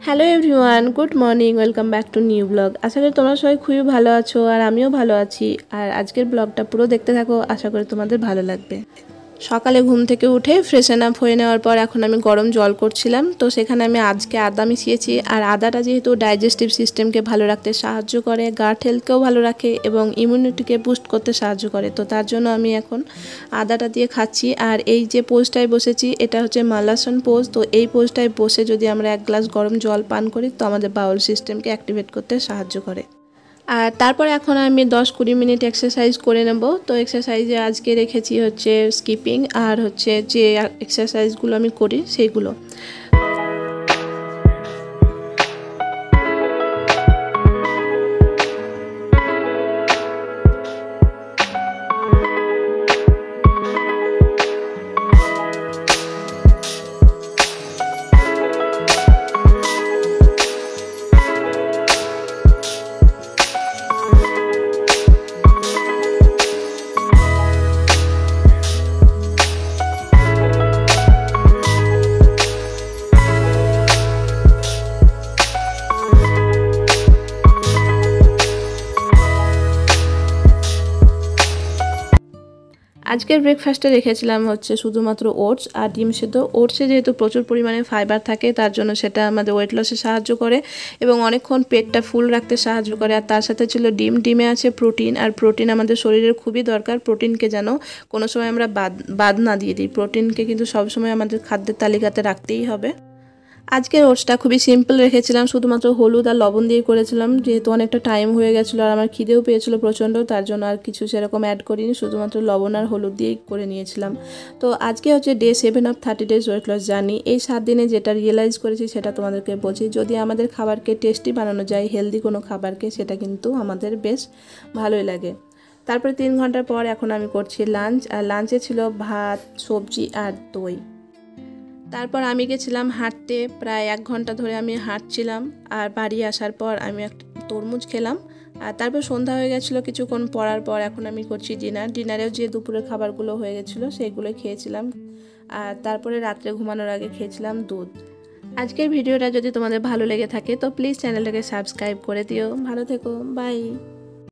Hello everyone, good morning, welcome back to new blog. আশা করি তোমরা সবাই খুবই ভালো আছো আর আমিও ভালো আছি। আর আজকের ব্লগটা পুরো দেখতে থাকো, আশা করি তোমাদের ভালো লাগবে। সকালে ঘুম থেকে উঠে ফ্রেশন আপ হয়ে নেওয়ার পর এখন আমি গরম জল করছিলাম। তো সেখানে আমি আজকে আদা মিশিয়েছি। আর আদাটা যেহেতু ডাইজেস্টিভ সিস্টেমকে ভালো রাখতে সাহায্য করে, গাট হেলথকেও ভালো রাখে এবং ইমিউনিটিকে বুস্ট করতে সাহায্য করে, তো তার জন্য আমি এখন আদাটা দিয়ে খাচ্ছি। আর এই যে পোজটায় বসেছি এটা হচ্ছে মালাসন পোজ। তো এই পোজটায় বসে যদি আমরা এক গ্লাস গরম জল পান করি তো আমাদের বাউল সিস্টেমকে অ্যাক্টিভেট করতে সাহায্য করে। আর তারপরে এখন আমি 10-20 মিনিট এক্সারসাইজ করে নেব। তো এক্সারসাইজে আজকে রেখেছি হচ্ছে স্কিপিং আর হচ্ছে যে এক্সারসাইজগুলো আমি করি সেইগুলো। আজকের ব্রেকফাস্টে রেখেছিলাম হচ্ছে শুধুমাত্র ওটস আর ডিম সেদ্ধ। ওটসে যেহেতু প্রচুর পরিমাণে ফাইবার থাকে তার জন্য সেটা আমাদের ওয়েট লসে সাহায্য করে এবং অনেকক্ষণ পেটটা ফুল রাখতে সাহায্য করে। আর তার সাথে ছিল ডিম। ডিমে আছে প্রোটিন, আর প্রোটিন আমাদের শরীরের খুবই দরকার। প্রোটিনকে যেন কোনো সময় আমরা বাদ না দিয়ে দিই। প্রোটিনকে কিন্তু সবসময় আমাদের খাদ্যের তালিকাতে রাখতেই হবে। আজকের ওটসটা খুবই সিম্পল রেখেছিলাম, শুধুমাত্র হলুদ আর লবণ দিয়ে করেছিলাম, যেহেতু অনেকটা টাইম হয়ে গেছিলো আর আমার খিদেও পেয়েছিল প্রচণ্ড, তার জন্য আর কিছু সেরকম অ্যাড করিনি, শুধুমাত্র লবণ আর হলুদ দিয়েই করে নিয়েছিলাম। তো আজকে হচ্ছে day 7 of 30 days weight loss journey. এই 7 দিনে যেটা রিয়েলাইজ করেছি সেটা তোমাদেরকে বলছি। যদি আমাদের খাবারকে টেস্টি বানানো যায়, হেলদি কোনো খাবারকে, সেটা কিন্তু আমাদের বেশ ভালোই লাগে। তারপরে 3 ঘন্টার পর এখন আমি করছি লাঞ্চ। আর লাঞ্চে ছিল ভাত, সবজি আর দই। তারপর আমি গেছিলাম হাঁটতে, প্রায় 1 ঘন্টা ধরে আমি হাঁটছিলাম। আর বাড়ি আসার পর আমি একটা তরমুজ খেলাম। আর তারপর সন্ধ্যা হয়ে গেছিলো কিছুক্ষণ পড়ার পর এখন আমি করছি ডিনারেও যে দুপুরের খাবারগুলো হয়ে গেছিলো সেইগুলোই খেয়েছিলাম। আর তারপরে রাত্রে ঘুমানোর আগে খেয়েছিলাম দুধ। আজকের ভিডিওটা যদি তোমাদের ভালো লেগে থাকে তো প্লিজ চ্যানেলটাকে সাবস্ক্রাইব করে দিও। ভালো থেকো, বাই।